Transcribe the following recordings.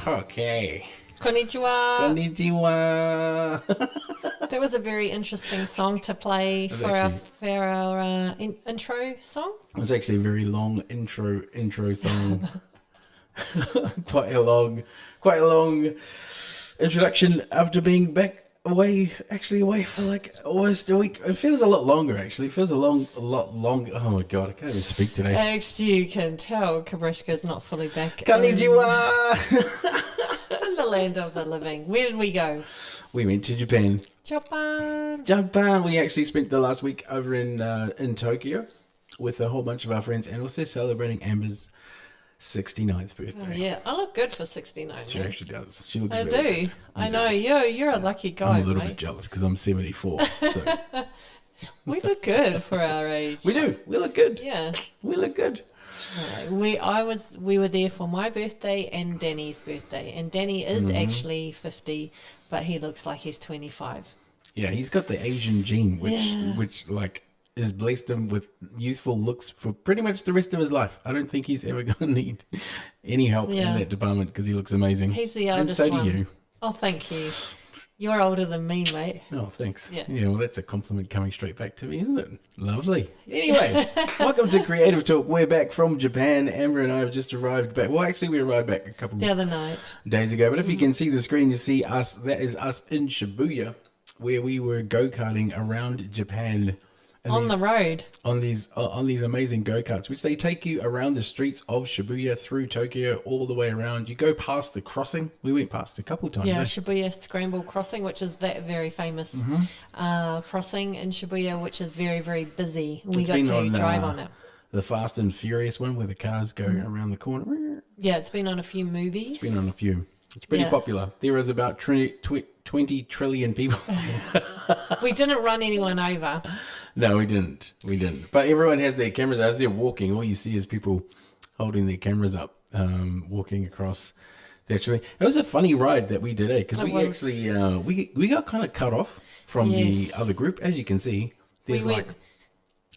Okay. Konnichiwa. Konnichiwa. That was a very interesting song to play for our intro song. It was actually a very long intro song. quite a long introduction after being away for like almost a week. It feels a lot longer actually. It feels a lot longer. Oh my god, I can't even speak today. Actually, you can tell Kebrasca is not fully back. Konnichiwa. In the land of the living. Where did we go? We went to Japan. Japan. We actually spent the last week over in Tokyo with a whole bunch of our friends and also celebrating Amber's 69th birthday. Oh, yeah, I look good for 69. She actually does. She looks I really do. good. I know. You're a lucky guy, I'm a little mate. bit jealous because I'm 74. So. We look good for our age. We do. We look good. Yeah. We look good. We were there for my birthday and Danny's birthday, and Danny is actually 50, but he looks like he's 25. Yeah, he's got the Asian gene, which like has blessed him with youthful looks for pretty much the rest of his life. I don't think he's ever going to need any help in that department because he looks amazing. He's the oldest and so one. do you. Oh, thank you. You're older than me, mate. Oh, thanks. Yeah. Well, that's a compliment coming straight back to me, isn't it? Lovely. Anyway, welcome to Creative Talk. We're back from Japan. Amber and I have just arrived back. Well, actually, we arrived back the other night. Days ago. But if you can see the screen, you see us. That is us in Shibuya, where we were go-karting around Japan. The road. On these amazing go-karts, which they take you around the streets of Shibuya, through Tokyo, all the way around. You go past the crossing. We went past a couple times. Yeah, Shibuya Scramble Crossing, which is that very famous crossing in Shibuya, which is very, very busy. We got to drive on it. The Fast and Furious one, where the cars go around the corner. Yeah, it's been on a few movies. It's been on a few. It's pretty popular. There is about 20 trillion people. We didn't run anyone over. No, we didn't. But everyone has their cameras. As they're walking, all you see is people holding their cameras up, walking across. Actually, it was a funny ride that we did, because we actually we got kind of cut off from the other group. As you can see, there's like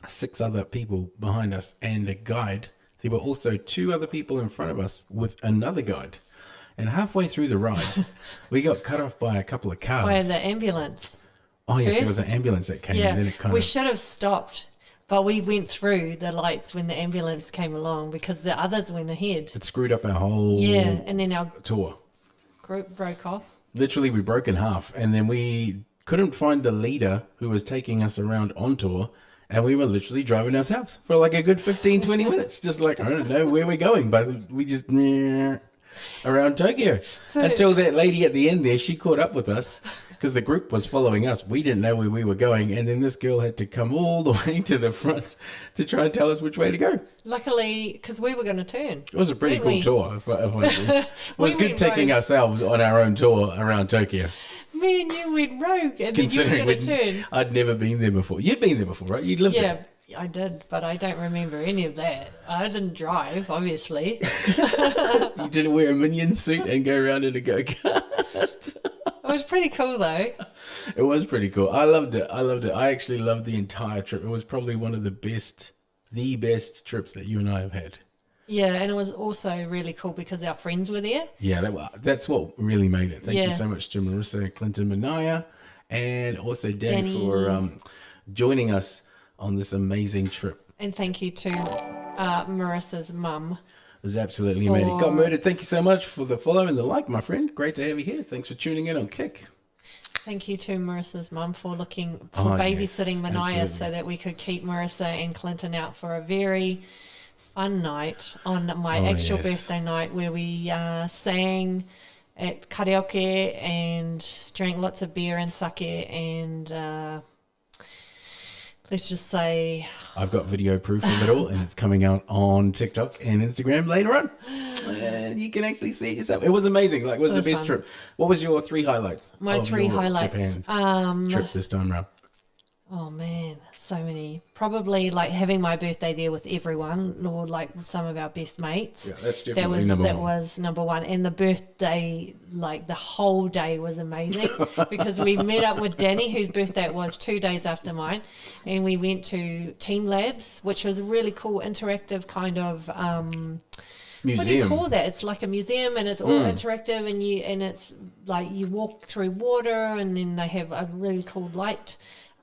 6 other people behind us and a guide. There were also 2 other people in front of us with another guide. And halfway through the ride, we got cut off by a couple of cars. By the ambulance. Oh, yes, there was an ambulance that came. Yeah, and then it we should have stopped, but we went through the lights when the ambulance came along because the others went ahead. It screwed up our whole and then our tour. Group broke off. Literally, we broke in half, and then we couldn't find the leader who was taking us around on tour, and we were literally driving ourselves for like a good 15, 20 minutes, just like, I don't know where we're going, but we just... around Tokyo until that lady at the end there, she caught up with us because the group was following us. We didn't know where we were going, and then this girl had to come all the way to the front to try and tell us which way to go. Luckily, because we were going to turn. It was a pretty cool tour. It was good taking ourselves on our own tour around Tokyo. Me and you went rogue, and then you were going to turn. I'd never been there before. You'd been there before, right? You'd lived there. I did, but I don't remember any of that. I didn't drive, obviously. You didn't wear a minion suit and go around in a go-kart. It was pretty cool, though. It was pretty cool. I loved it. I actually loved the entire trip. It was probably one of the best trips that you and I have had. Yeah, and it was also really cool because our friends were there. Yeah, that's what really made it. Thank you so much to Marissa, Clinton, Manaia, and also Danny for joining us on this amazing trip. And thank you to Marissa's mum. It was absolutely amazing. Got murdered. Thank you so much for the follow and the like, my friend. Great to have you here. Thanks for tuning in on Kick. Thank you to Marissa's mum for babysitting Manaia so that we could keep Marissa and Clinton out for a very fun night on my actual birthday night where we sang at karaoke and drank lots of beer and sake and... let's just say... I've got video proof of it all, and it's coming out on TikTok and Instagram later on. And you can actually see it yourself. It was amazing. It was the best trip. What was your 3 highlights? My 3 highlights. Japan trip this time around. Oh, man. So many. Probably having my birthday there with everyone or some of our best mates. Yeah, that's definitely number one. That was number one. And the birthday, the whole day was amazing because we met up with Danny, whose birthday it was 2 days after mine. And we went to Team Labs, which was a really cool interactive kind of museum. What do you call that? It's like a museum, and it's all interactive, and it's like you walk through water, and then they have a really cool light,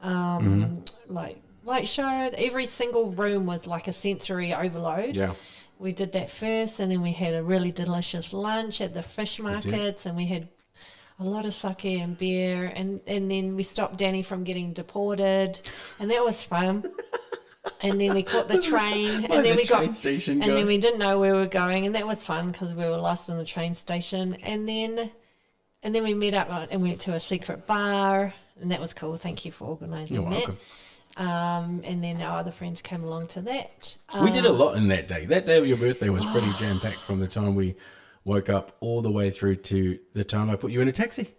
light show. Every single room was like a sensory overload. Yeah. We did that first, and then we had a really delicious lunch at the fish markets, and we had a lot of sake and beer, and then we stopped Danny from getting deported, and that was fun. And then we caught the train, and then we got station, and then we didn't know where we were going, and that was fun because we were lost in the train station. And then we met up and went to a secret bar, and that was cool. Thank you for organising that. You're welcome. And then our other friends came along to that. We did a lot in that day. That day of your birthday was pretty jam-packed from the time we woke up all the way through to the time I put you in a taxi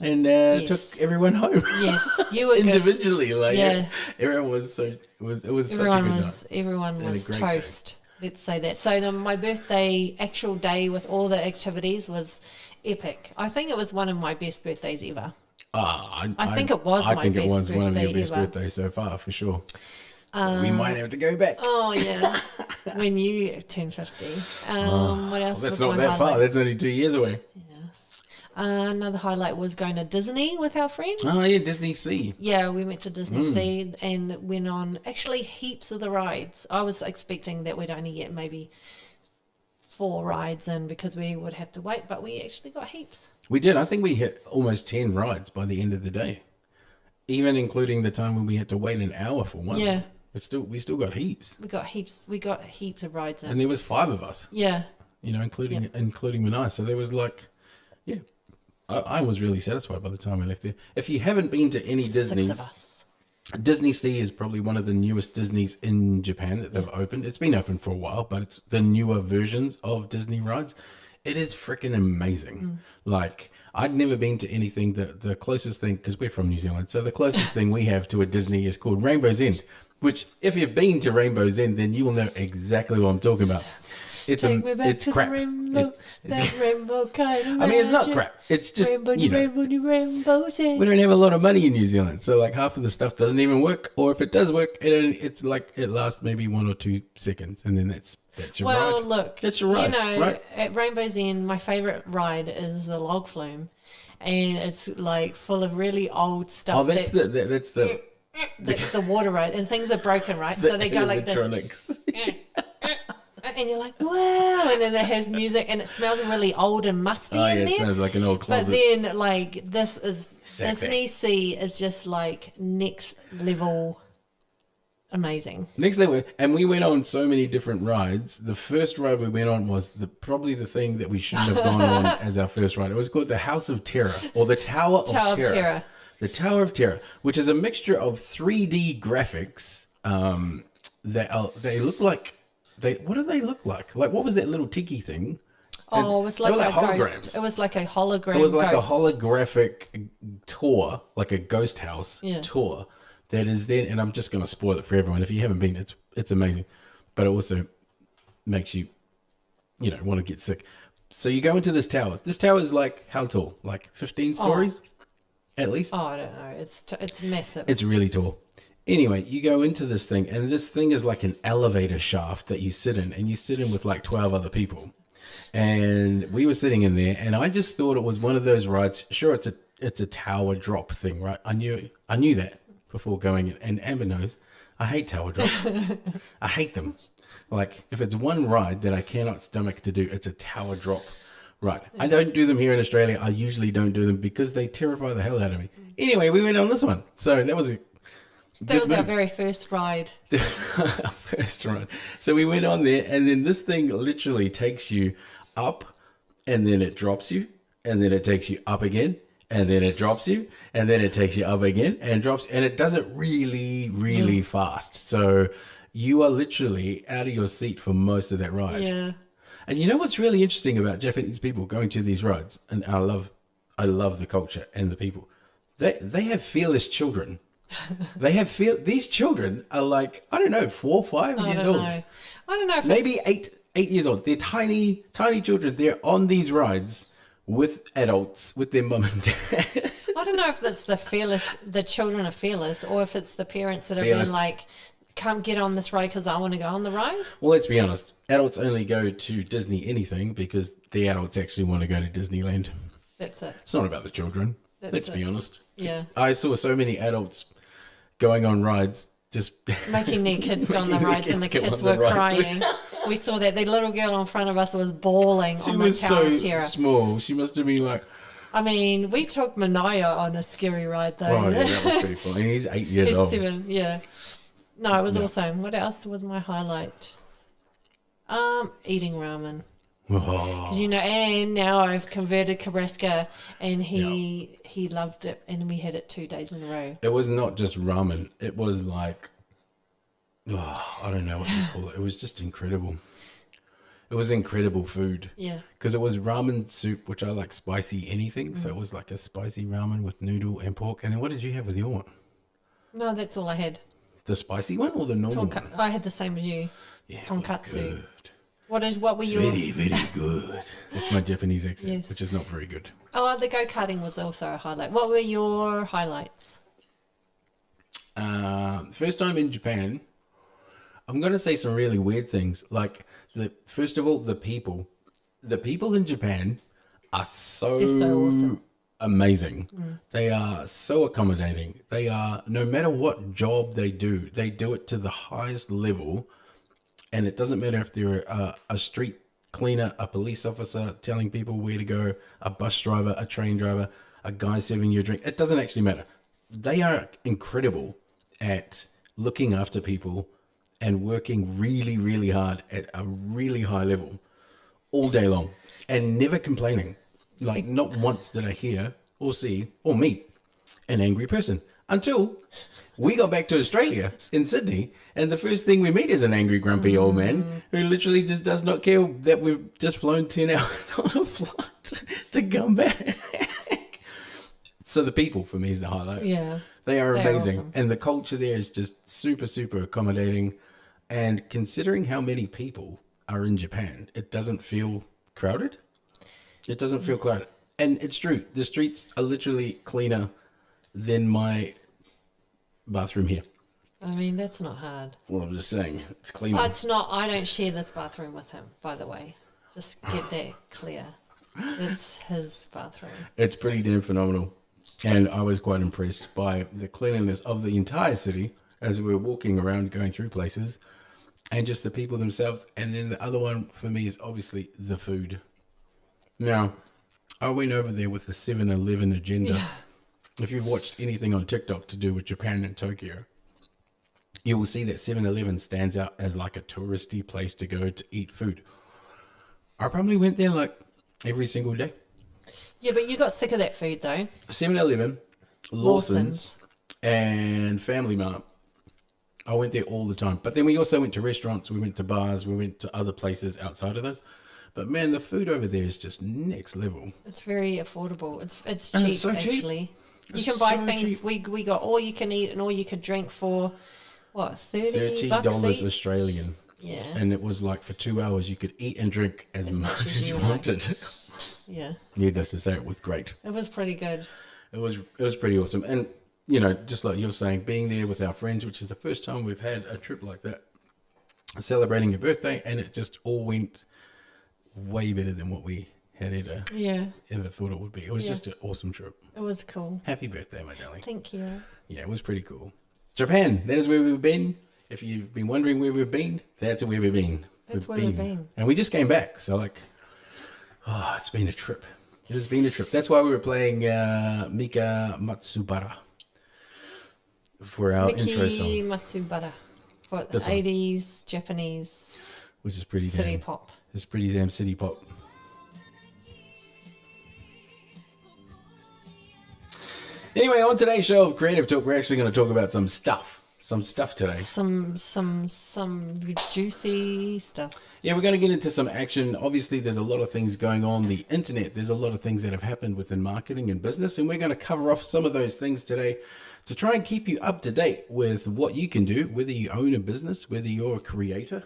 and took everyone home. Yes, you were individually. Good. Like yeah. Everyone was such a good night. Everyone was toast. Day. Let's say that. So my birthday actual day with all the activities was epic. I think it was one of my best birthdays ever. I think it was. I think it was one of your best birthdays so far, for sure. We might have to go back. Oh yeah, when you turn 50. What else? That's was not that highlight? far. That's only 2 years away. Yeah. Another highlight was going to Disney with our friends. Oh yeah, DisneySEA. Yeah, we went to DisneySEA and went on actually heaps of the rides. I was expecting that we'd only get maybe 4 rides in because we would have to wait, but we actually got heaps. We did. I think we hit almost 10 rides by the end of the day, even including the time when we had to wait an hour for one. Yeah. We still got heaps. We got heaps of rides in. And there was 5 of us. Yeah. You know, including Manaia. So there was like, yeah, I was really satisfied by the time we left there. If you haven't been to any Disneys, 6 of us. DisneySEA is probably one of the newest Disneys in Japan that they've opened. It's been open for a while, but it's the newer versions of Disney rides. It is freaking amazing. Like, I'd never been to anything. The closest thing, because we're from New Zealand, so the closest thing we have to a Disney is called Rainbow's End, which if you've been to Rainbow's End, then you will know exactly what I'm talking about. It's crap. Rainbow kind of I mean, it's not crap. It's just, rainbow, you know, rainbow's end. we don't have a lot of money in New Zealand, so like half of the stuff doesn't even work, or if it does work, it's like it lasts maybe 1 or 2 seconds, and then that's your ride. Well, look, that's your ride, you know, right? At Rainbow's End, my favourite ride is the log flume, and it's like full of really old stuff. Oh, that's the water ride, and things are broken, right? So they go like this. And you're like, wow, and then it has music, and it smells really old and musty in there. It smells like an old closet. But then, like, DisneySEA is just like next level amazing. Next level, and we went on so many different rides. The first ride we went on was probably the thing that we shouldn't have gone on as our first ride. It was called the House of Terror, or the Tower of Terror. The Tower of Terror, which is a mixture of 3D graphics they look like. What do they look like? Like, what was that little tiki thing? Oh, it was like a ghost. It was like a hologram. It was like ghost. a holographic tour, like a ghost house tour. That is then, and I'm just going to spoil it for everyone. If you haven't been, it's amazing, but it also makes you, want to get sick. So you go into this tower. This tower is like how tall? Like 15 stories, at least. Oh, I don't know. It's massive. It's really tall. Anyway, you go into this thing, and this thing is like an elevator shaft that you sit in, and you sit in with like 12 other people. And we were sitting in there, and I just thought it was one of those rides. Sure, it's a tower drop thing, right? I knew that before going in. And Amber knows I hate tower drops. I hate them. Like, if it's one ride that I cannot stomach to do, it's a tower drop ride. I don't do them here in Australia. I usually don't do them because they terrify the hell out of me. Anyway, we went on this one. So that was our very first ride. Our first ride. So we went on there, and then this thing literally takes you up, and then it drops you, and then it takes you up again, and then it drops you, and then it takes you up again, and drops, and it does it really, really fast. So you are literally out of your seat for most of that ride. Yeah. And you know what's really interesting about Japanese people going to these rides, and I love the culture and the people. They have fearless children. These children are like, I don't know, 4 or 5 years old. I don't know if maybe 8 years old. They're tiny children. They're on these rides with adults, with their mum and dad. I don't know if that's the children are fearless, or if it's the parents that have been like come get on this ride because I want to go on the ride. Well, let's be honest. Adults only go to Disney anything because the adults actually want to go to Disneyland. That's it. It's not about the children. Let's be honest. Yeah. I saw so many adults going on rides, just making their kids go on the rides, and the kids were crying. We saw that. The little girl in front of us was bawling on the Tower of Terror. Small. She must have been like... I mean, we took Manaia on a scary ride, though. Oh, yeah, that was pretty cool. And he's 8 years old. He's 7, yeah. No, it was awesome. What else was my highlight? Eating ramen. Oh. You know, and now I've converted Kebrasca, and he loved it, and we had it 2 days in a row. It was not just ramen. It was like, I don't know what you call it. It was just incredible. It was incredible food. Yeah. Because it was ramen soup, which I like spicy anything. So it was like a spicy ramen with noodle and pork. And then what did you have with your one? No, that's all I had. The spicy one or the normal one? I had the same as you. Yeah, Tonkatsu. What were you? Very, very good. That's my Japanese accent, which is not very good. Oh, the go-karting was also a highlight. What were your highlights? First time in Japan, I'm going to say some really weird things. Like, first of all, the people. The people in Japan are so awesome. Amazing. They are so accommodating. They are, no matter what job they do it to the highest level. And it doesn't matter if they're a street cleaner, a police officer telling people where to go, a bus driver, a train driver, a guy serving you a drink. It doesn't actually matter. They are incredible at looking after people and working really, really hard at a really high level all day long and never complaining. Like, not once did I hear or see or meet an angry person until we got back to Australia in Sydney, and the first thing we meet is an angry, grumpy old man who literally just does not care that we've just flown 10 hours on a flight to come back. So the people, for me, is the highlight. Yeah. They are amazing. Awesome. And the culture there is just super, super accommodating. And considering how many people are in Japan, it doesn't feel crowded. It doesn't feel crowded. And it's true. The streets are literally cleaner than my bathroom here. I mean, that's not hard. Well, I'm just saying, it's cleaner. Oh, it's not. I don't share this bathroom with him, by the way. Just get that clear. It's his bathroom. It's pretty damn phenomenal. And I was quite impressed by the cleanliness of the entire city as we were walking around, going through places, and just the people themselves. And then the other one for me is obviously the food. Now, I went over there with the 7-Eleven agenda. Yeah. If you've watched anything on TikTok to do with Japan and Tokyo, you will see that 7-Eleven stands out as like a touristy place to go to eat food. I probably went there like every single day. Yeah, but you got sick of that food though. 7-Eleven, Lawson's, and Family Mart. I went there all the time. But then we also went to restaurants, we went to bars, we went to other places outside of those. But man, the food over there is just next level. It's very affordable. It's cheap, it's so actually. Cheap. You can buy things. Cheap. We got all you can eat and all you can drink for what, $30 Australian. Yeah. And it was like for 2 hours you could eat and drink as much as you wanted. Yeah. Needless to say, it was great. It was pretty good. It was pretty awesome. And you know, just like you're saying, being there with our friends, which is the first time we've had a trip like that, celebrating your birthday, and it just all went way better than what we had ever thought it would be. It was just an awesome trip. It was cool. Happy birthday, my darling. Thank you. Yeah, it was pretty cool. Japan, that is where we've been. If you've been wondering where we've been, that's where we've been. That's where we've been. And we just came back, so like, it's been a trip. It has been a trip. That's why we were playing Mika Matsubara for our intro song. Matsubara for the 80s Japanese, which is pretty city pop. It's pretty damn city pop. Anyway, on today's show of Creative Talk, we're actually going to talk about some stuff today. Some juicy stuff. Yeah, we're going to get into some action. Obviously, there's a lot of things going on the internet. There's a lot of things that have happened within marketing and business, and we're going to cover off some of those things today to try and keep you up to date with what you can do, whether you own a business, whether you're a creator,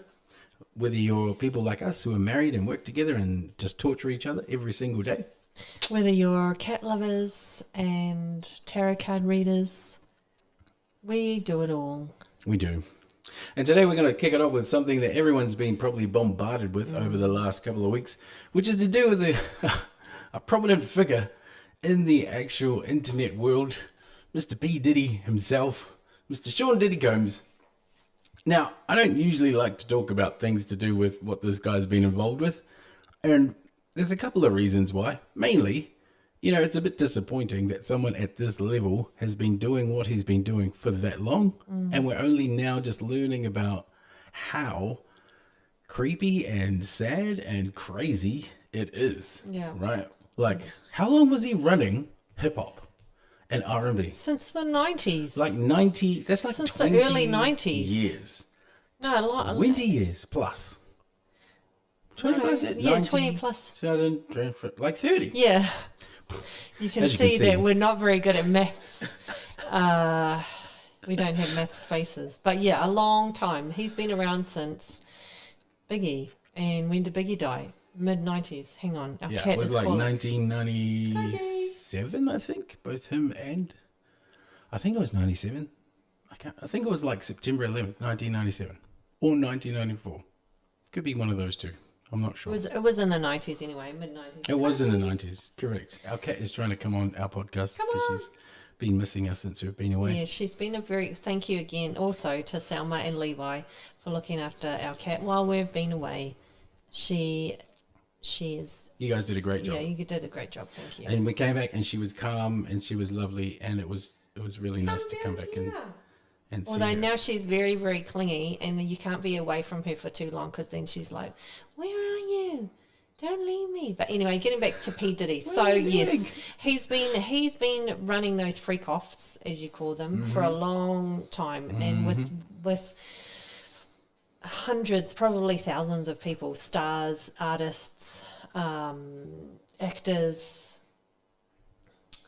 whether you're people like us who are married and work together and just torture each other every single day. Whether you're cat lovers and tarot card readers, we do it all. We do. And today we're going to kick it off with something that everyone's been probably bombarded with over the last couple of weeks, which is to do with a prominent figure in the actual internet world, Mr. P. Diddy himself, Mr. Sean Diddy Combs. Now, I don't usually like to talk about things to do with what this guy's been involved with, and there's a couple of reasons why. Mainly, it's a bit disappointing that someone at this level has been doing what he's been doing for that long, and we're only now just learning about how creepy and sad and crazy it is. Yeah. Right? Like, how long was he running hip-hop and R&B? Since the 90s. Like 90, that's like Since 20 the early 90s. years. No, a lot. 20 years plus. 20 plus? Yeah, 90, 20 plus. 2000, like 30. Yeah. You can see that we're not very good at maths. We don't have maths faces. But yeah, a long time. He's been around since Biggie. And when did Biggie die? Mid-90s. Hang on. Our cat it was is like calling. 1997, I think. Both him and... I think it was 97. I think it was like September 11th, 1997. Or 1994. Could be one of those two. I'm not sure. It was in the 90s anyway, mid-90s. It was in the 90s, correct. Our cat is trying to come on our podcast because she's been missing us since we've been away. Yeah, she's been thank you again also to Selma and Levi for looking after our cat while we've been away. She is... You guys did a great job. Yeah, you did a great job, thank you. And we came back and she was calm and she was lovely and it was really nice to come back and see Although her. now she's very, very clingy and you can't be away from her for too long because then she's like, where are you? Don't leave me. But anyway, getting back to P. Diddy. So yes, he's been running those freak offs, as you call them, for a long time, and with hundreds, probably thousands of people, stars, artists, actors,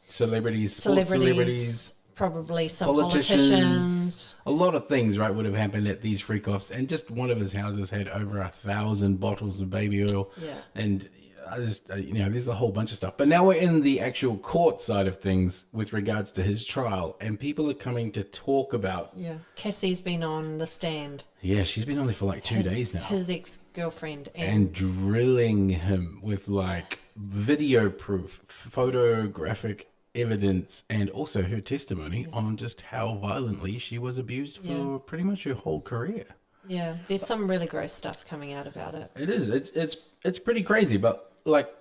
celebrities, sports celebrities, probably some politicians. A lot of things, right, would have happened at these freak-offs. And just one of his houses had over 1,000 bottles of baby oil. Yeah. And I just, there's a whole bunch of stuff. But now we're in the actual court side of things with regards to his trial. And people are coming to talk about... Yeah. Cassie's been on the stand. Yeah, she's been on there for like 2 days now. His ex-girlfriend. And drilling him with like video proof, photographic evidence, and also her testimony on just how violently she was abused for pretty much her whole career. Yeah, there's some really gross stuff coming out about it. It is. It's pretty crazy, but like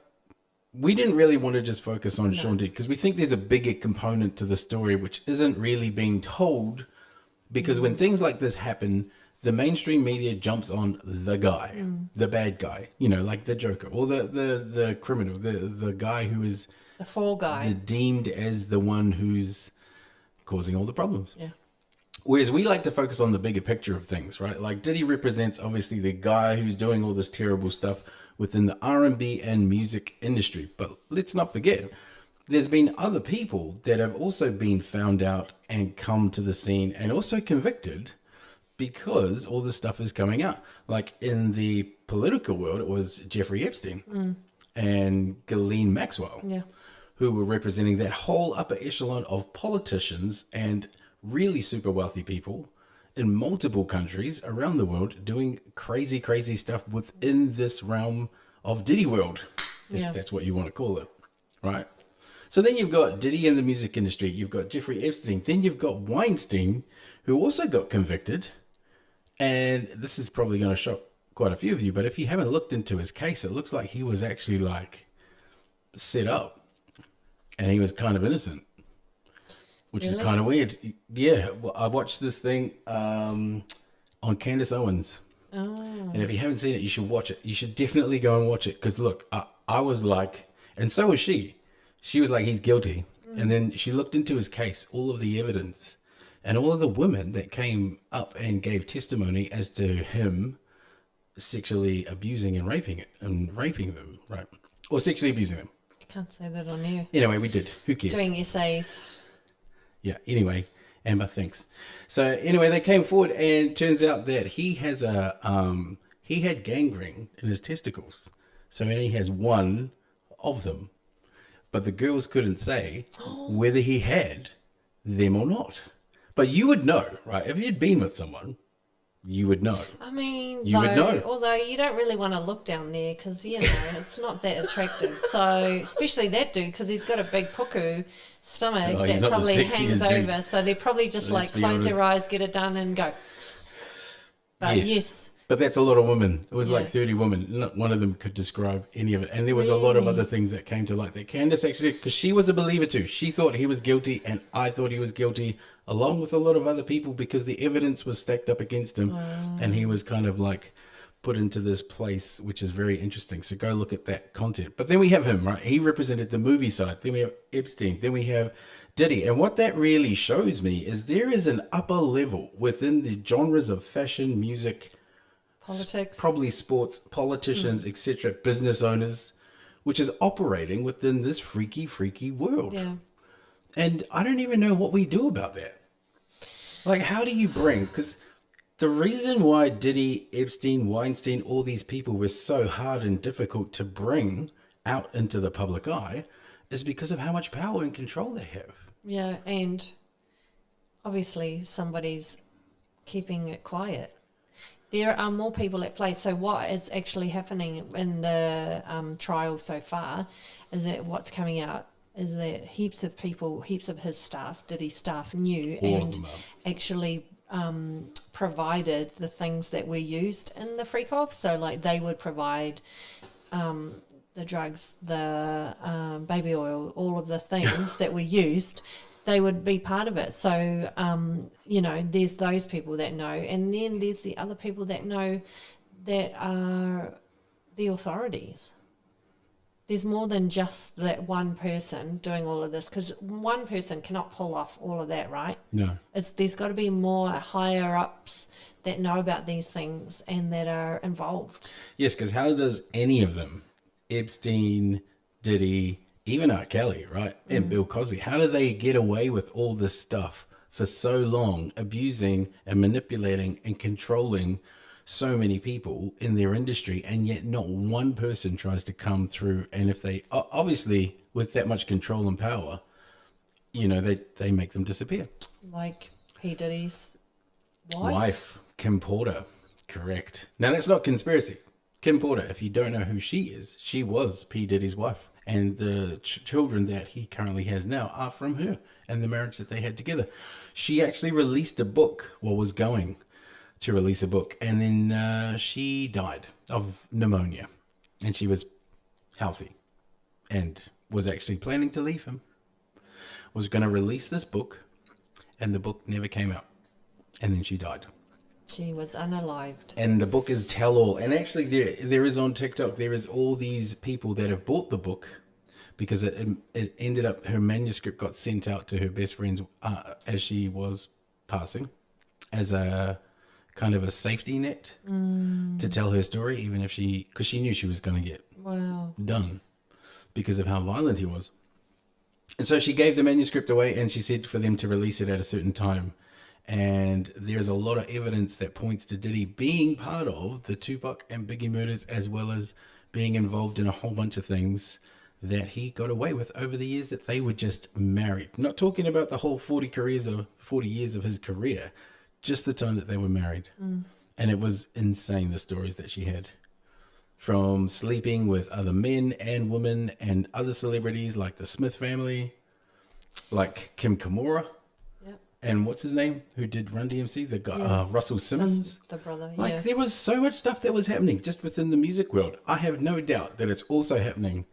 we didn't really want to just focus on Sean Diddy because we think there's a bigger component to the story which isn't really being told, because when things like this happen, the mainstream media jumps on the guy, the bad guy, like the Joker or the criminal, the guy who is the fall guy, deemed as the one who's causing all the problems. Yeah. Whereas we like to focus on the bigger picture of things, right? Like Diddy represents obviously the guy who's doing all this terrible stuff within the R&B and music industry. But let's not forget, there's been other people that have also been found out and come to the scene and also convicted because all this stuff is coming out. Like in the political world, it was Jeffrey Epstein and Ghislaine Maxwell. Yeah. Who were representing that whole upper echelon of politicians and really super wealthy people in multiple countries around the world doing crazy, crazy stuff within this realm of Diddy world, if that's what you want to call it, right? So then you've got Diddy in the music industry, you've got Jeffrey Epstein, then you've got Weinstein, who also got convicted, and this is probably going to shock quite a few of you, but if you haven't looked into his case, it looks like he was actually like set up. And he was kind of innocent, which is kind of weird. Yeah, well, I watched this thing on Candace Owens. Oh. And if you haven't seen it, you should watch it. You should definitely go and watch it. Because look, I was like, and so was she. She was like, he's guilty. And then she looked into his case, all of the evidence, and all of the women that came up and gave testimony as to him sexually abusing and raping them, right? Or sexually abusing them. Can't say that on air. Anyway, we did. Who cares? Doing essays. Yeah, anyway, Amber, thanks. So anyway, they came forward and it turns out that he has he had gangrene in his testicles. So he has one of them. But the girls couldn't say whether he had them or not. But you would know, right? If you'd been with someone you would know. I mean, you would know. Although you don't really want to look down there because, you know, it's not that attractive. So, especially that dude, because he's got a big puku stomach that probably hangs over. So they're probably just close their eyes, get it done and go. But yes. But that's a lot of women. It was like 30 women. Not one of them could describe any of it. And there was a lot of other things that came to light. That Candace actually, because she was a believer too. She thought he was guilty and I thought he was guilty along with a lot of other people because the evidence was stacked up against him. And he was kind of like put into this place, which is very interesting. So go look at that content. But then we have him, right? He represented the movie side. Then we have Epstein. Then we have Diddy. And what that really shows me is there is an upper level within the genres of fashion, music, politics, probably sports, politicians, etc., business owners, which is operating within this freaky world. Yeah. And I don't even know what we do about that. Like, how do you bring, because the reason why Diddy, Epstein, Weinstein, all these people were so hard and difficult to bring out into the public eye is because of how much power and control they have. Yeah, and obviously somebody's keeping it quiet. There are more people at play. So what is actually happening in the trial so far is that what's coming out is that heaps of people, heaps of his staff, Diddy staff knew and actually provided the things that were used in the freak-off. So like they would provide the drugs, the baby oil, all of the things that were used. They would be part of it. So, you know, there's those people that know. And then there's the other people that know that are the authorities. There's more than just that one person doing all of this because one person cannot pull off all of that, right? No. There's got to be more higher ups that know about these things and that are involved. Yes, because how does any of them, Epstein, Diddy, even R. Kelly, right, and Bill Cosby, how do they get away with all this stuff for so long, abusing and manipulating and controlling so many people in their industry, and yet not one person tries to come through? And if they, obviously, with that much control and power, you know, they make them disappear. Like P. Diddy's wife, Kim Porter, correct. Now, that's not conspiracy. Kim Porter, if you don't know who she is, she was P. Diddy's wife. And the children that he currently has now are from her and the marriage that they had together. She actually released a book, was going to release a book. And then she died of pneumonia. And she was healthy and was actually planning to leave him. Was going to release this book. And the book never came out. And then she died. She was unalived. And the book is Tell All. And actually there is on TikTok, there is all these people that have bought the book because it ended up, her manuscript got sent out to her best friends as she was passing as a kind of a safety net to tell her story, even if because she knew she was going to get done because of how violent he was. And so she gave the manuscript away and she said for them to release it at a certain time. And there's a lot of evidence that points to Diddy being part of the Tupac and Biggie murders, as well as being involved in a whole bunch of things that he got away with over the years that they were just married. Not talking about the whole 40 years of his career, just the time that they were married. And it was insane, the stories that she had. From sleeping with other men and women and other celebrities like the Smith family, like Kim Kimura. And what's his name? Who did Run DMC? The guy, Russell Simmons. That's the brother. Like there was so much stuff that was happening just within the music world. I have no doubt that it's also happening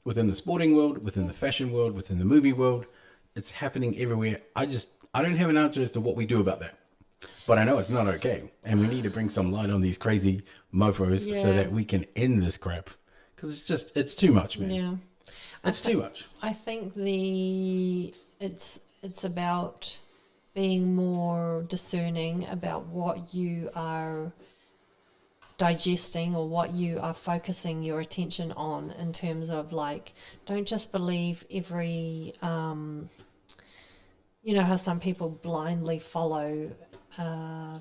within the sporting world, within the fashion world, within the movie world. It's happening everywhere. I don't have an answer as to what we do about that. But I know it's not okay. And we need to bring some light on these crazy mofos so that we can end this crap. Because it's too much, man. Yeah. It's too much. I think it's about being more discerning about what you are digesting or what you are focusing your attention on, in terms of like, don't just believe every, you know how some people blindly follow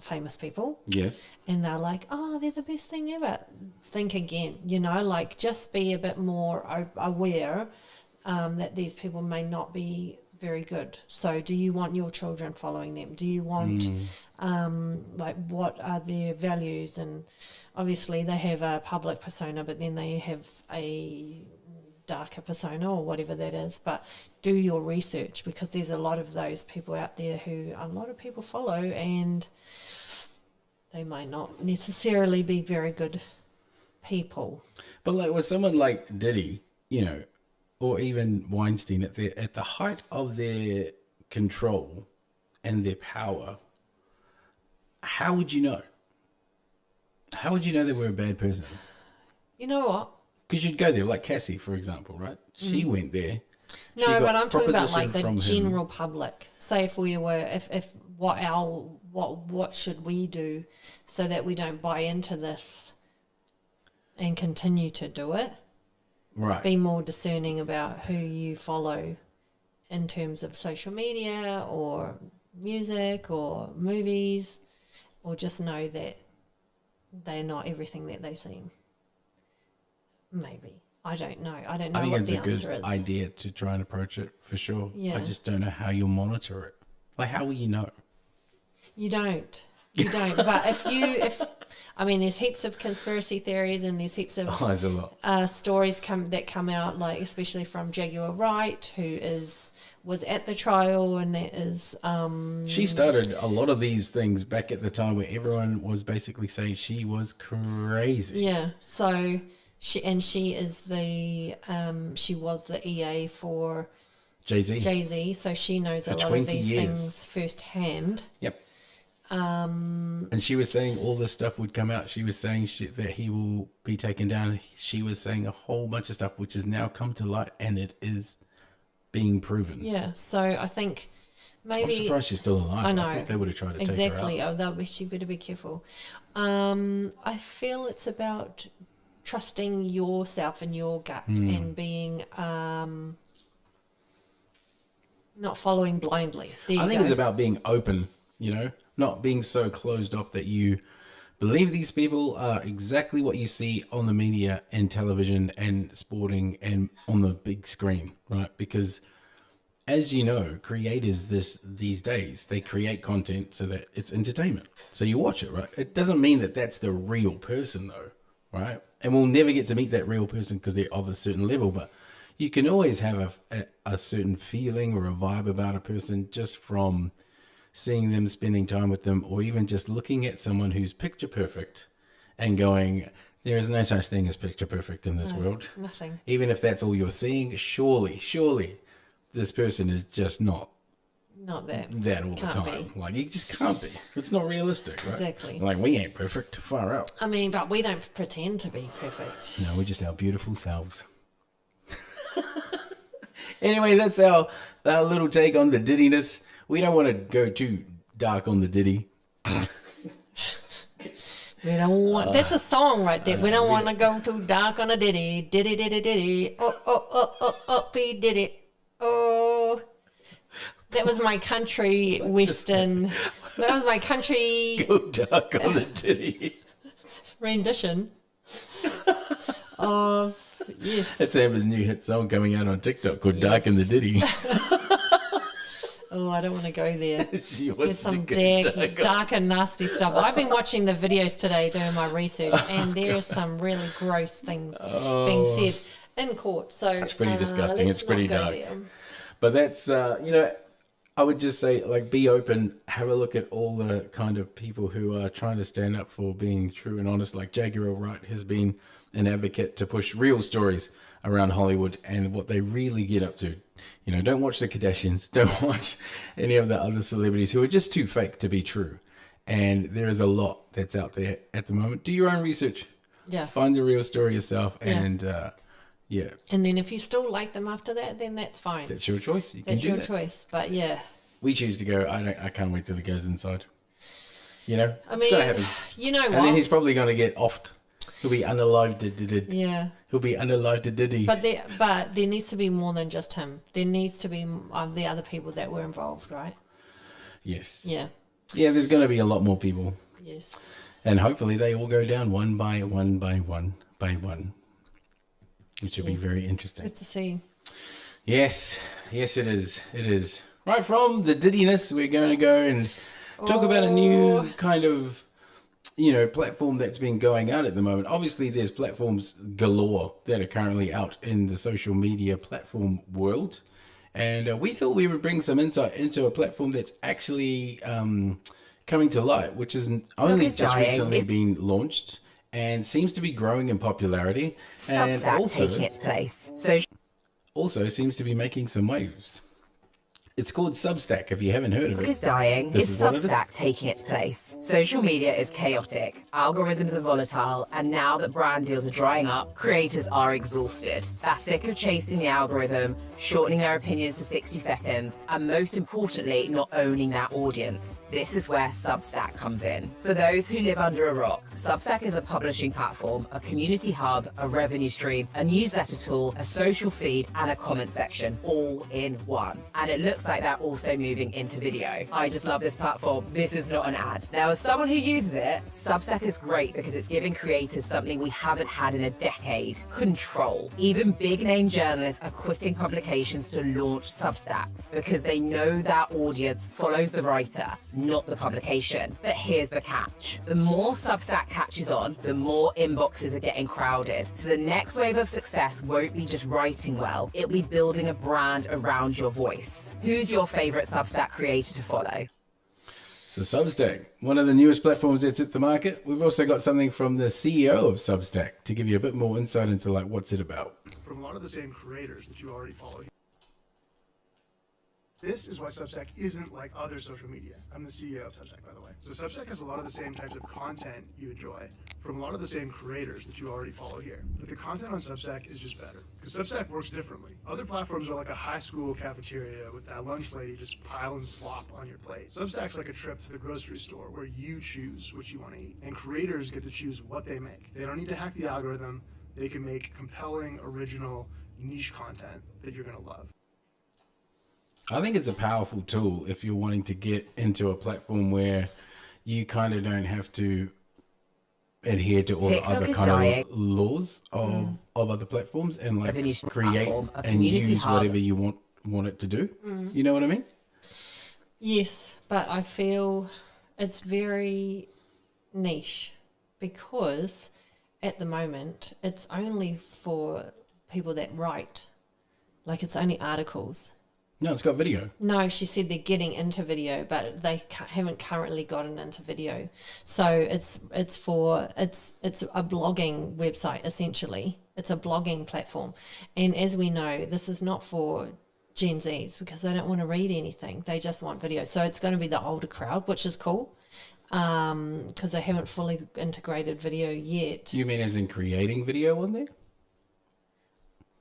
famous people. Yes. And they're like, oh, they're the best thing ever. Think again, you know, like just be a bit more aware that these people may not be very good. So do you want your children following them? Do you want, like, what are their values? And obviously they have a public persona, but then they have a darker persona or whatever that is. But do your research, because there's a lot of those people out there who a lot of people follow, and they might not necessarily be very good people. But like with someone like Diddy, you know, or even Weinstein, at the height of their control and their power, how would you know? How would you know they were a bad person? You know what? Because you'd go there, like Cassie, for example, right? She went there. No, but I'm talking about like the general public. Say if we were, if what should we do so that we don't buy into this and continue to do it? Right. Be more discerning about who you follow in terms of social media or music or movies, or just know that they're not everything that they seem. Maybe. I don't know. I don't know what the answer is. I think it's a good idea to try and approach it, for sure. Yeah. I just don't know how you'll monitor it. Like, how will you know? You don't. You don't. But there's heaps of conspiracy theories, and there's heaps of there's a lot. Stories that come out, like especially from Jaguar Wright, who was at the trial, and that is she started a lot of these things back at the time where everyone was basically saying she was crazy. Yeah. So she is she was the EA for Jay-Z, so she knows a lot of these things firsthand. Yep. And she was saying all this stuff would come out. She was saying that he will be taken down. She was saying a whole bunch of stuff which has now come to light, and it is being proven. Yeah, so I think maybe... I'm surprised she's still alive. I know. I think they would have tried to take her out. Exactly. Oh, she better be careful. I feel it's about trusting yourself and your gut and being... not following blindly. I think it's about being open, you know, not being so closed off that you believe these people are exactly what you see on the media and television and sporting and on the big screen, right? Because as you know, creators these days, they create content so that it's entertainment. So you watch it, right? It doesn't mean that that's the real person though, right? And we'll never get to meet that real person because they're of a certain level, but you can always have a certain feeling or a vibe about a person just from seeing them, spending time with them, or even just looking at someone who's picture perfect and going, there is no such thing as picture perfect in this world. Nothing. Even if that's all you're seeing, surely this person is just not that all the time. Be. Like, you just can't be. It's not realistic, right? Exactly. Like, we ain't perfect. Far out. I mean, but we don't pretend to be perfect. No, we're just our beautiful selves. Anyway, that's our little take on the Diddiness. We don't want to go too dark on the Diddy. We don't want. That's a song right there. We don't want to go too dark on a Diddy. Diddy, diddy, diddy. Oh, he did it. Oh, that was my country western. That was my country. Go dark on the Diddy rendition of. Yes. That's Amber's new hit song coming out on TikTok called Dark in the Diddy. Oh, I don't want to go there. There's some dark and nasty stuff. I've been watching the videos today doing my research, and there's some really gross things being said in court. So it's pretty disgusting. It's pretty dark. But that's, I would just say, like, be open. Have a look at all the kind of people who are trying to stand up for being true and honest. Like Jaguar Wright has been an advocate to push real stories around Hollywood and what they really get up to. You know, don't watch the Kardashians. Don't watch any of the other celebrities who are just too fake to be true. And there is a lot that's out there at the moment. Do your own research. Yeah. Find the real story yourself. Yeah. And, yeah. And then if you still like them after that, then that's fine. That's your choice. That's your choice. But, yeah. We choose to go. I can't wait till he goes inside. You know? I mean, it's going to happen. You know what? And then he's probably going to get offed. He'll be unalived. Yeah. He'll be unalived Diddy. But there needs to be more than just him. There needs to be the other people that were involved, right? Yes. Yeah. Yeah, there's going to be a lot more people. Yes. And hopefully they all go down one by one, which will be very interesting. Good to see. Yes, yes, it is. It is. Right from the Diddiness, we're going to go and talk about a new kind of, platform that's been going out at the moment. Obviously, there's platforms galore that are currently out in the social media platform world. And we thought we would bring some insight into a platform that's actually coming to light, which has only just recently been launched and seems to be growing in popularity. Substack And also, taking its place. also seems to be making some waves. It's called Substack, if you haven't heard of it. Is dying. This Is is what it is. Substack taking its place? Social media is chaotic. Algorithms are volatile. And now that brand deals are drying up, creators are exhausted. They're sick of chasing the algorithm, shortening their opinions to 60 seconds, and most importantly, not owning their audience. This is where Substack comes in. For those who live under a rock, Substack is a publishing platform, a community hub, a revenue stream, a newsletter tool, a social feed, and a comment section, all in one. And it looks like they're also moving into video. I just love this platform. This is not an ad. Now, as someone who uses it, Substack is great because it's giving creators something we haven't had in a decade: control. Even big name journalists are quitting publications to launch Substacks because they know their audience follows the writer, not the publication. But here's the catch. The more Substack catches on, the more inboxes are getting crowded. So the next wave of success won't be just writing well, it'll be building a brand around your voice. Who's your favorite Substack creator to follow? So Substack, one of the newest platforms that's hit the market. We've also got something from the CEO of Substack to give you a bit more insight into what's it about. From a lot of the same creators that you already follow. This is why Substack isn't like other social media. I'm the CEO of Substack, by the way. So Substack has a lot of the same types of content you enjoy from a lot of the same creators that you already follow here. But the content on Substack is just better because Substack works differently. Other platforms are like a high school cafeteria with that lunch lady just piling slop on your plate. Substack's like a trip to the grocery store where you choose what you want to eat, and creators get to choose what they make. They don't need to hack the algorithm. They can make compelling, original, niche content that you're going to love. I think it's a powerful tool if you're wanting to get into a platform where you kind of don't have to adhere to all the other kind of laws of other platforms and create and use whatever you want it to do. You know what I mean? Yes, but I feel it's very niche because at the moment it's only for people that write. Like it's only articles. No, it's got video. No, she said they're getting into video, but they haven't currently gotten into video. So it's a blogging website essentially. It's a blogging platform, and as we know, this is not for Gen Zs because they don't want to read anything. They just want video. So it's going to be the older crowd, which is cool because they haven't fully integrated video yet. You mean as in creating video on there?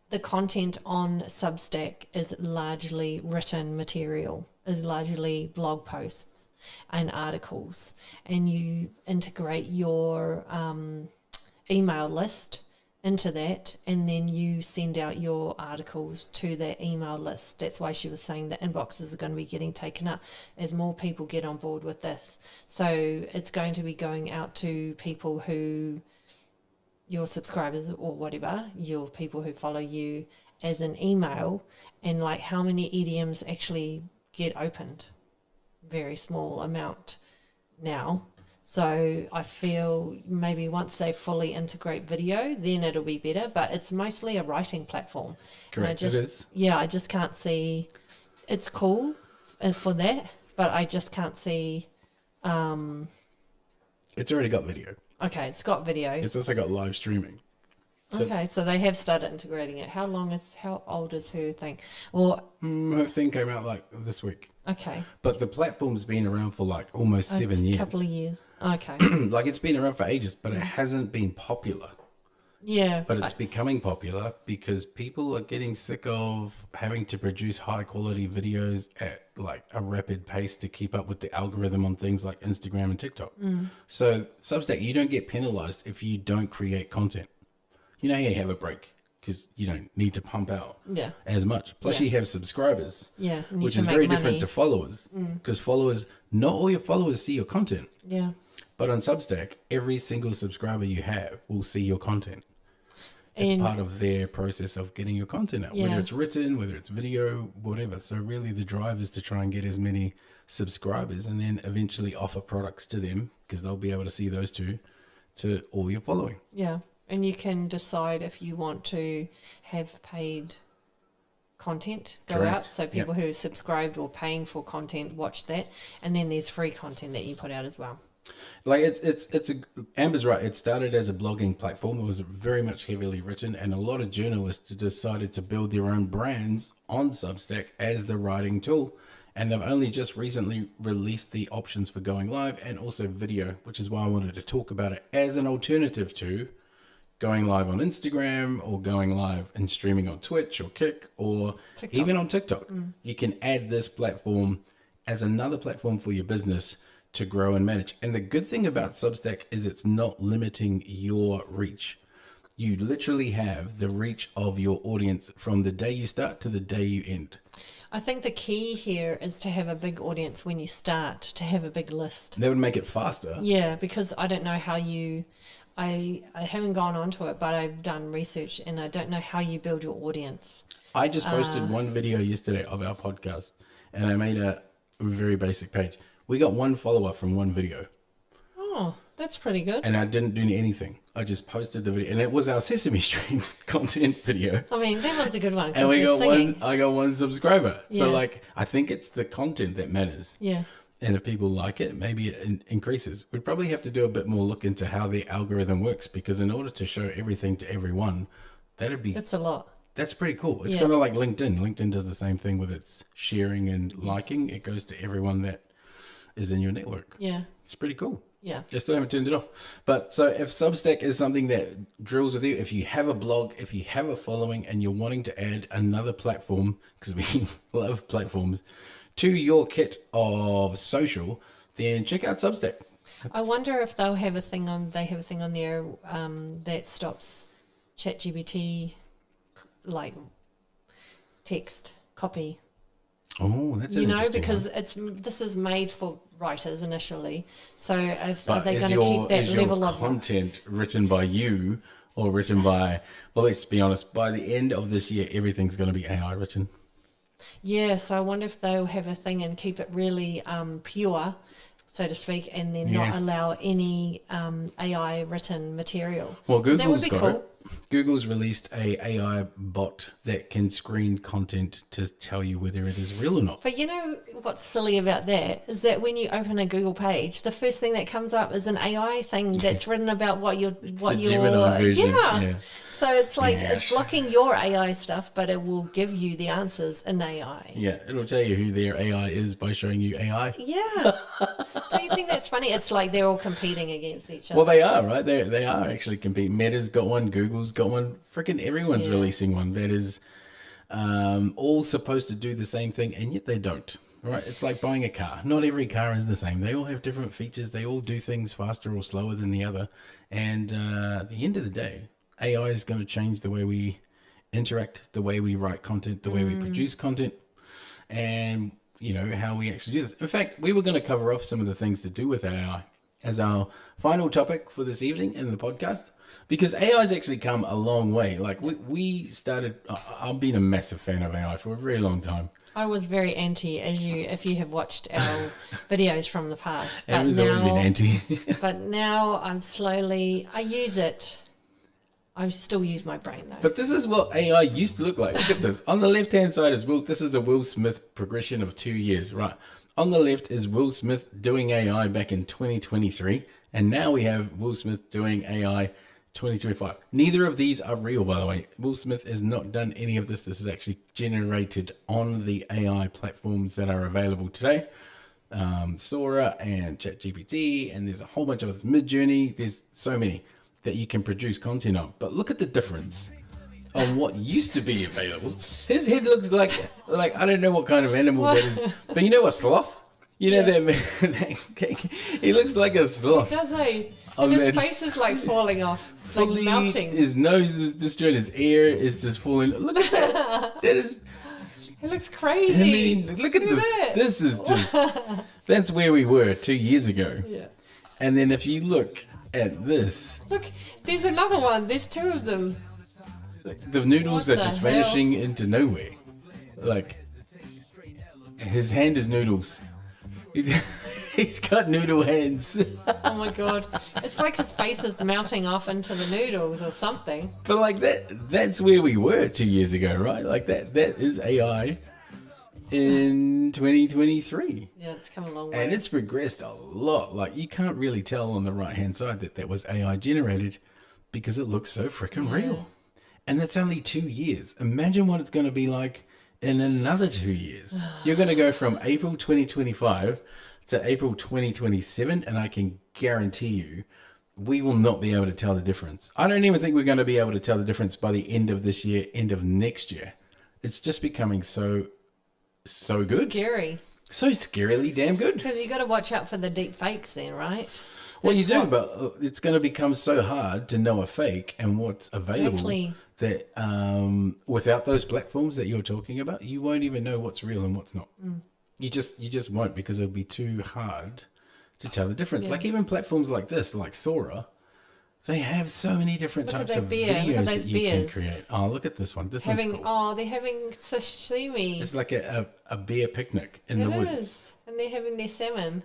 The content on Substack is largely written material, is largely blog posts and articles, and you integrate your email list into that, and then you send out your articles to that email list. That's why she was saying that inboxes are going to be getting taken up as more people get on board with this. So it's going to be going out to people who... your subscribers or whatever, your people who follow you as an email, and like how many EDMs actually get opened? Very small amount now. So I feel maybe once they fully integrate video, then it'll be better, but it's mostly a writing platform. Correct, it is. Yeah, I just can't see, it's cool for that, but I just can't see... It's already got video. Okay, it's got video. It's also got live streaming. So okay, so they have started integrating it. How old is her thing? Or her thing came out this week. okay, But the platform's been around for almost 7 years. a couple of years. Okay, It's been around for ages, but it hasn't been popular. yeah, But it's becoming popular because people are getting sick of having to produce high quality videos at a rapid pace to keep up with the algorithm on things like Instagram and TikTok. So Substack, you don't get penalized if you don't create content. You know, you have a break because you don't need to pump out as much. Plus you have subscribers, which is very different to followers because not all your followers see your content. Yeah. But on Substack, every single subscriber you have will see your content. It's part of their process of getting your content out, whether it's written, whether it's video, whatever. So really the drive is to try and get as many subscribers and then eventually offer products to them, because they'll be able to see those two to all your following. Yeah. And you can decide if you want to have paid content go out. So people who are subscribed or paying for content watch that. And then there's free content that you put out as well. Like Amber's right. It started as a blogging platform. It was very much heavily written, and a lot of journalists decided to build their own brands on Substack as the writing tool. And they've only just recently released the options for going live and also video, which is why I wanted to talk about it as an alternative to going live on Instagram or going live and streaming on Twitch or Kick or TikTok. Even on TikTok. You can add this platform as another platform for your business to grow and manage. And the good thing about Substack is it's not limiting your reach. You literally have the reach of your audience from the day you start to the day you end. I think the key here is to have a big audience when you start, to have a big list. That would make it faster. Yeah, because I don't know how you... I haven't gone onto it, but I've done research and I don't know how you build your audience. I just posted one video yesterday of our podcast, and I made a very basic page. We got one follower from one video. Oh, that's pretty good. And I didn't do anything. I just posted the video, and it was our Sesame Street content video. I mean, that one's a good one. And I got one subscriber. So like, I think it's the content that matters. Yeah. And if people like it, maybe it increases. We'd probably have to do a bit more look into how the algorithm works, because in order to show everything to everyone, that's a lot. That's pretty cool. It's kind of like LinkedIn. LinkedIn does the same thing with its sharing and liking. It goes to everyone that is in your network. Yeah. It's pretty cool. Yeah. I still haven't turned it off. But so if Substack is something that drills with you, if you have a blog, if you have a following and you're wanting to add another platform, because we love platforms, to your kit of social, then check out Substack. I wonder if they have a thing on there that stops ChatGPT like text copy. Oh, that's interesting. Because this is made for writers initially. So are they going to keep that level of content written by you or written by? Well, let's be honest. By the end of this year, everything's going to be AI written. Yeah. So I wonder if they'll have a thing and keep it really pure, so to speak, and then not allow any AI written material. Well, Google's got it. Google's released a AI bot that can screen content to tell you whether it is real or not. But you know what's silly about that is that when you open a Google page, the first thing that comes up is an AI thing that's written about what you're Gemini version. Yeah. So it's like it's blocking your AI stuff, but it will give you the answers in AI. Yeah, it'll tell you who their AI is by showing you AI. Yeah. Don't you think that's funny? It's like they're all competing against each other. Well, they are, right? They are actually competing. Meta's got one, Google's got one. Freaking everyone's releasing one that is all supposed to do the same thing, and yet they don't. Right? It's like buying a car. Not every car is the same. They all have different features. They all do things faster or slower than the other. And at the end of the day, AI is going to change the way we interact, the way we write content, the way we produce content, and how we actually do this. In fact, we were going to cover off some of the things to do with AI as our final topic for this evening in the podcast, because AI has actually come a long way. Like we started, I've been a massive fan of AI for a very long time. I was very anti, if you have watched our videos from the past. But always been anti. But now I use it. I still use my brain though. But this is what AI used to look like. Look at this. On the left-hand side is this is a Will Smith progression of 2 years, right? On the left is Will Smith doing AI back in 2023. And now we have Will Smith doing AI 2025. Neither of these are real, by the way. Will Smith has not done any of this. This is actually generated on the AI platforms that are available today. Sora and ChatGPT, and there's a whole bunch of others. Midjourney, there's so many that you can produce content on. But look at the difference on what used to be available. His head looks like I don't know what kind of animal that is. But you know a sloth? You know that he looks like a sloth. He does, eh? And his face is like falling off, like melting. His nose is destroyed. His ear is just falling. Look at that. That is... It looks crazy. I mean, look at this. That. This is just... That's where we were 2 years ago. Yeah. And then if you look at this... Look, there's another one. There's two of them. The noodles What are the just hell? vanishing into nowhere. Like, his hand is noodles. He's got noodle hands. Oh my god. It's like his face is melting off into the noodles or something. But like that's where we were 2 years ago, right? Like that is AI in 2023. Yeah, it's come a long way. And it's progressed a lot. Like, you can't really tell on the right-hand side that was AI generated because it looks so freaking real. And that's only 2 years. Imagine what it's going to be like in another 2 years. You're going to go from April 2025 to April 2027, and I can guarantee you we will not be able to tell the difference. I don't even think we're going to be able to tell the difference by the end of this year, end of next year. It's just becoming so good. Scary. So scarily damn good. Because you got to watch out for the deep fakes then, right? Well, you do, but it's going to become so hard to know a fake and what's available that without those platforms that you're talking about, you won't even know what's real and what's not. You just won't, because it'll be too hard to tell the difference. Like even platforms like this, like Sora, they have so many different types of videos that you can create. Oh, look at this one. This one's cool. Oh, they're having sashimi. It's like a bear picnic in the woods. It is. And they're having their salmon.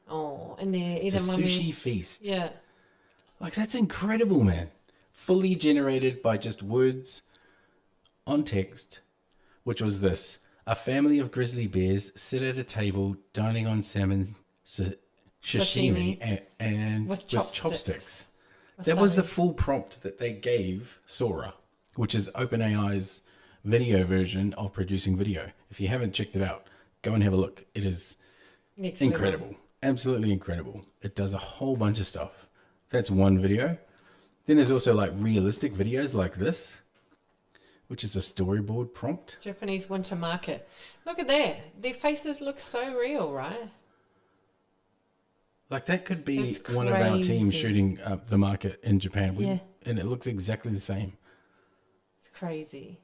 Oh, and they're eating It's a sushi feast. Yeah. Like, that's incredible, man. Fully generated by just words on text, which was this. A family of grizzly bears sit at a table dining on salmon sashimi and with chopsticks. That was the full prompt that they gave Sora, which is OpenAI's video version of producing video. If you haven't checked it out, go and have a look. It is incredible. Absolutely incredible. It does a whole bunch of stuff. That's one video. Then there's also like realistic videos like this, which is a storyboard prompt. Japanese winter market. Look at that. Their faces look so real, right? Like, that could be one of our team shooting up the market in Japan. And it looks exactly the same. It's crazy.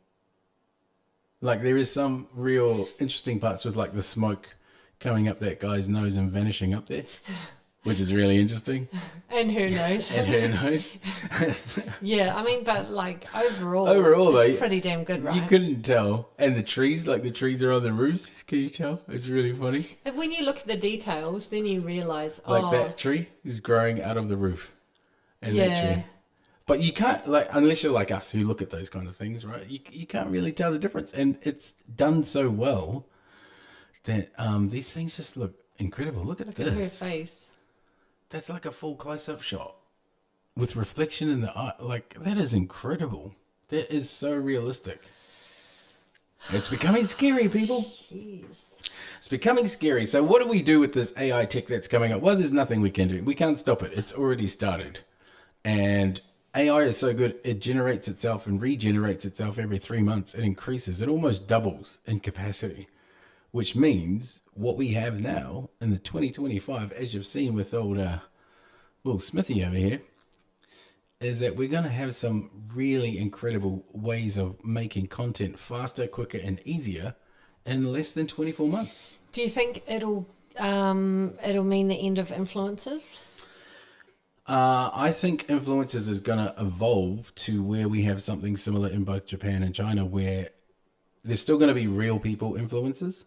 Like, there is some real interesting parts with like the smoke coming up that guy's nose and vanishing up there, which is really interesting. And who knows? Yeah, I mean, but like overall it's though, pretty damn good, right? You couldn't tell. And the trees are on the roofs. Can you tell? It's really funny. But when you look at the details, then you realise, like that tree is growing out of the roof. And that tree. But you can't, like, unless you're like us who look at those kind of things, right? You can't really tell the difference. And it's done so well that these things just look incredible. Look at this. Look at her face. That's like a full close-up shot with reflection in the eye. Like, that is incredible. That is so realistic. It's becoming scary, people. Jeez. It's becoming scary. So what do we do with this AI tech that's coming up? Well, there's nothing we can do. We can't stop it. It's already started. And AI is so good, it generates itself and regenerates itself every 3 months. It increases. It almost doubles in capacity. Which means what we have now in the 2025, as you've seen with old Will Smithy over here, is that we're going to have some really incredible ways of making content faster, quicker, and easier in less than 24 months. Do you think it'll mean the end of influencers? I think influencers is going to evolve to where we have something similar in both Japan and China, where there's still going to be real people influencers,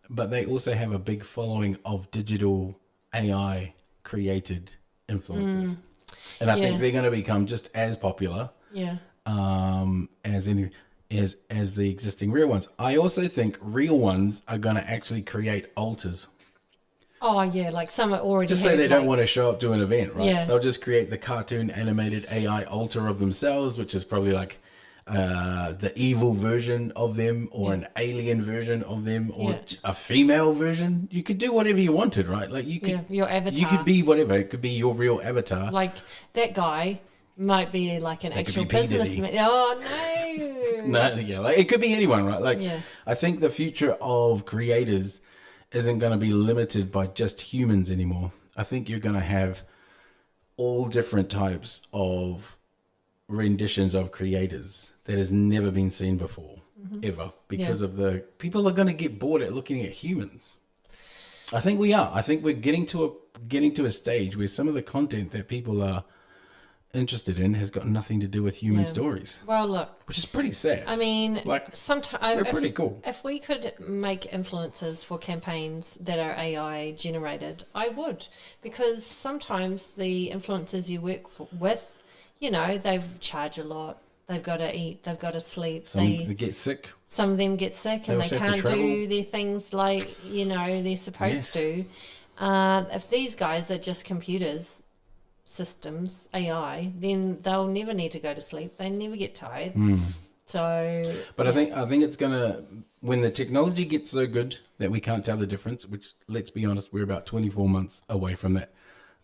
but they also have a big following of digital AI created influencers. And I think they're going to become just as popular as the existing real ones. I also think real ones are going to actually create alters. Oh, yeah, like some are already... Just say they don't want to show up to an event, right? Yeah. They'll just create the cartoon animated AI alter of themselves, which is probably like the evil version of them, or an alien version of them, or a female version. You could do whatever you wanted, right? Like, you could, your avatar. You could be whatever. It could be your real avatar. Like that guy might be like an actual businessman. Oh no! Like, it could be anyone, right? Like, I think the future of creators isn't going to be limited by just humans anymore. I think you're going to have all different types of renditions of creators that has never been seen before, ever, because of the people are going to get bored at looking at humans. I think we are. I think we're getting to a stage where some of the content that people are interested in has got nothing to do with human stories, Well, look, which is pretty sad. I mean, Like, sometimes they're pretty cool. If we could make influencers for campaigns that are AI generated, I would, because sometimes the influencers you work with, you know, they charge a lot. They've got to eat. They've got to sleep. They get sick. Some of them get sick and they also have to can't do travel. their things like, you know, they're supposed to. If these guys are just computers, systems, AI, then they'll never need to go to sleep. They never get tired. So, But I think it's gonna, when the technology gets so good that we can't tell the difference, which, let's be honest, we're about 24 months away from that,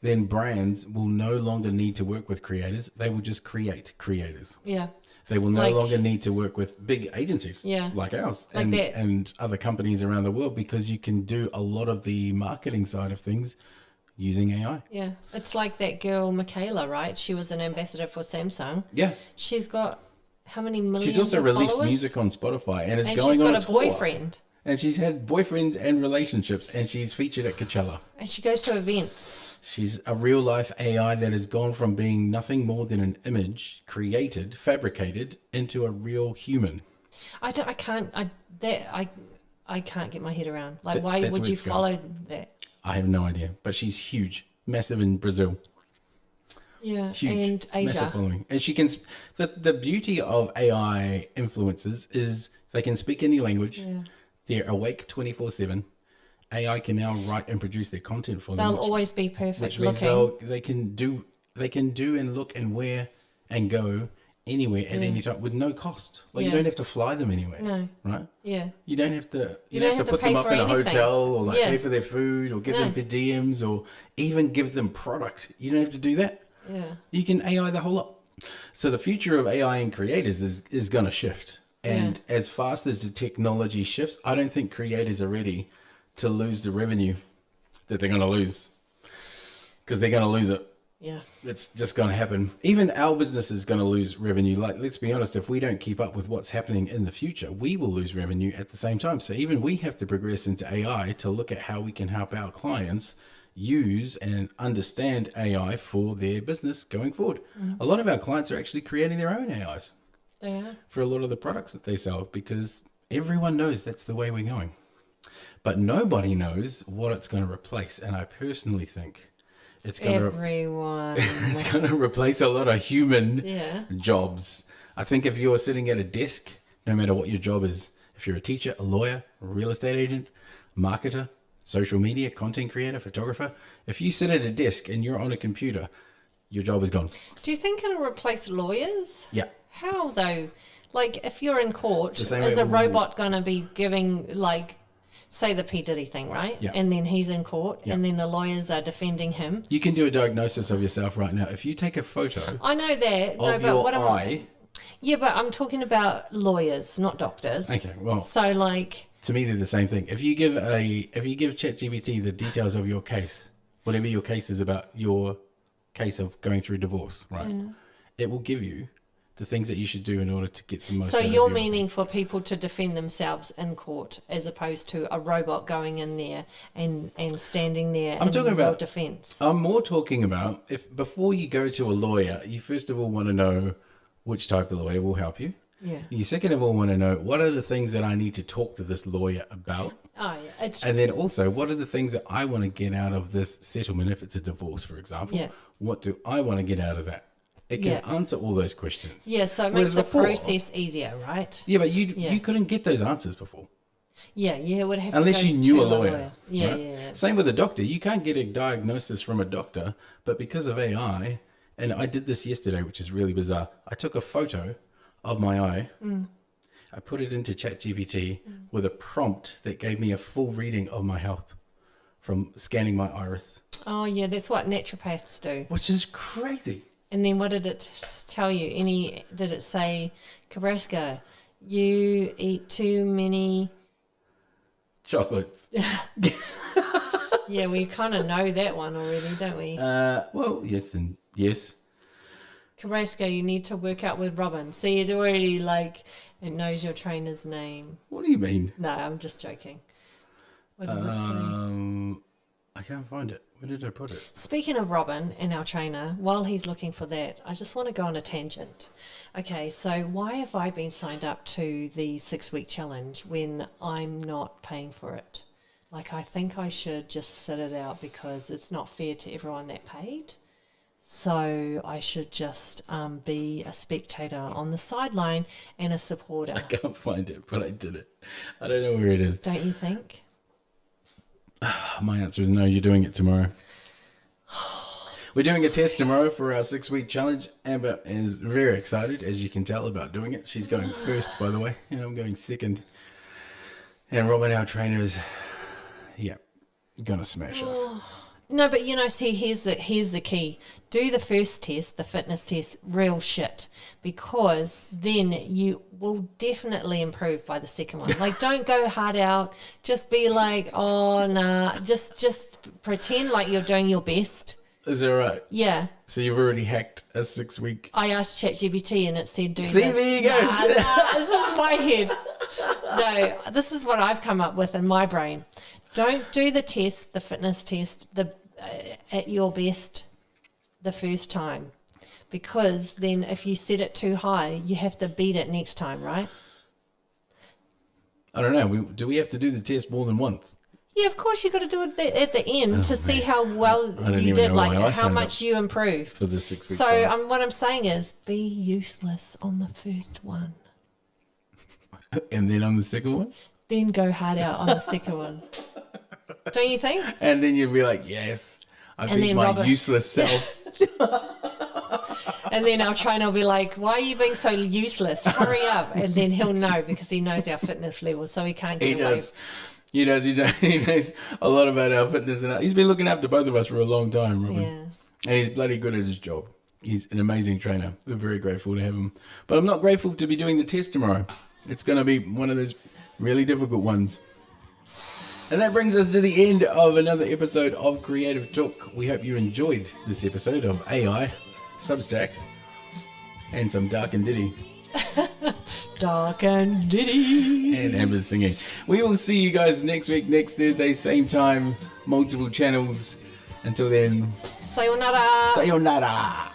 then brands will no longer need to work with creators. They will just create creators. yeah. They will no Like- longer need to work with big agencies Yeah. like ours Like and, that. and other companies around the world, because you can do a lot of the marketing side of things using AI. Yeah. It's like that girl, Michaela, right? She was an ambassador for Samsung. Yeah. She's got how many millions She's also of released followers? music on Spotify and is And going she's on got a a tour. boyfriend. And she's had boyfriends and relationships, and she's featured at Coachella. And she goes to events. She's a real life AI that has gone from being nothing more than an image created, fabricated, into a real human. I can't get my head around. Like, why That's would where you it's going. follow that? I have no idea, but she's huge, massive in Brazil. Yeah, Huge, and massive Asia. following. And she can. The beauty of AI influencers is they can speak any language. Yeah. They're awake 24/7. AI can now write and produce their content for them. They'll which- always be perfect which means looking. they can do and look and wear and go anywhere at any time with no cost. Like, you Yeah. don't have to fly them anywhere. No. Right? Yeah. You don't have to. You don't don't have have to to put pay them up for in a anything. hotel or like Yeah. pay for their food or give them No. per diems or even give them product. You don't have to do that. Yeah. You can AI the whole lot. So the future of AI and creators is going to shift. And as fast as the technology shifts, I don't think creators are ready to lose the revenue that they're going to lose, because they're going to lose it. Yeah. It's just going to happen. Even our business is going to lose revenue. Like, let's be honest, if we don't keep up with what's happening in the future, we will lose revenue at the same time. So even we have to progress into AI to look at how we can help our clients use and understand AI for their business going forward. A lot of our clients are actually creating their own AIs They are. for a lot of the products that they sell, because everyone knows that's the way we're going. But nobody knows what it's going to replace. And I personally think it's going to Everyone. it's going to replace a lot of human Yeah. jobs. I think if you're sitting at a desk, no matter what your job is, if you're a teacher, a lawyer, a real estate agent, marketer, social media, content creator, photographer, if you sit at a desk and you're on a computer, your job is gone. Do you think it'll replace lawyers? Yeah. How though? Like, if you're in court, The same is way a we- robot going to be giving, like, say the Diddy thing, right? Yeah. And then he's in court, Yeah. and then the lawyers are defending him. You can do a diagnosis of yourself right now. If you take a photo I know that. No, of but your what am eye, Yeah, but I'm talking about lawyers, not doctors. okay, well, So, like, to me they're the same thing. If you give ChatGPT the details of your case, whatever your case is about, your case of going through divorce, right? It will give you the things that you should do in order to get the most. so out of you're your- meaning for people to defend themselves in court as opposed to a robot going in there and standing there I'm in talking your about- defense. I'm more talking about if before you go to a lawyer, you first of all want to know which type of lawyer will help you. Yeah. You second of all want to know what are the things that I need to talk to this lawyer about. Oh, yeah. It's, And then also, what are the things that I want to get out of this settlement if it's a divorce, for example? Yeah. What do I want to get out of that? It can Yeah. answer all those questions. yeah, so it Whereas makes the before- process easier, right? Yeah, but Yeah. you couldn't get those answers before. Yeah, it would have Unless to go you knew to a lawyer. Yeah, right? yeah. Same with a doctor. You can't get a diagnosis from a doctor, but because of AI, and I did this yesterday, which is really bizarre. I took a photo of my eye. I put it into ChatGPT with a prompt that gave me a full reading of my health from scanning my iris, Oh, yeah, that's what naturopaths do. which is crazy. And then what did it tell you? Did it say, Kebrasca, you eat too many? Chocolates. Yeah, we kind of know that one already, don't we? Well, yes and yes. Kebrasca, you need to work out with Robin. See, it already, like, it knows your trainer's name. What do you mean? No, I'm just joking. What did it say? I I can't find it. Where did I put it? Speaking of Robin and our trainer, while he's looking for that, I just want to go on a tangent. Okay, so why have I been signed up to the 6-week challenge when I'm not paying for it? Like, I think I should just sit it out because it's not fair to everyone that paid. So I should just be a spectator on the sideline and a supporter. I can't find it, but I did it. I don't know where it is. Don't you think? My answer is no, you're doing it tomorrow. We're doing a test tomorrow for our 6-week challenge. Amber is very excited, as you can tell, about doing it. She's going first, by the way, and I'm going second. And Robin, our trainer, is, going to smash us. No, but see, here's the key. Do the first test, the fitness test, real shit, because then you will definitely improve by the second one. Like, don't go hard out. Just be like, oh, nah. Just pretend like you're doing your best. Is that right? Yeah. So you've already hacked a 6-week. I asked ChatGPT and it said do See, this. there you go. Nah, this is my head. No, this is what I've come up with in my brain. Don't do the test, the fitness test, at your best the first time, because then if you set it too high, you have to beat it next time, right? I don't know. Do we have to do the test more than once? Yeah, of course you got to do it at the end to see how well you did, like how much you improved for the 6 weeks. So what I'm saying is, be useless on the first one, and then on the second one, then go hard out on the second one. Don't you think? And then you'd be like, yes, I beat my useless self. And then our trainer will be like, why are you being so useless? Hurry up. And then he'll know, because he knows our fitness level, so he can't get away. He knows a lot about our fitness. And he's been looking after both of us for a long time, Robin. Yeah. And he's bloody good at his job. He's an amazing trainer. We're very grateful to have him. But I'm not grateful to be doing the test tomorrow. It's going to be one of those really difficult ones. And that brings us to the end of another episode of Creative Talk. We hope you enjoyed this episode of AI, Substack, and some Dark and Diddy. Dark and Diddy. And Amber's singing. We will see you guys next week, next Thursday, same time, multiple channels. Until then, sayonara. Sayonara.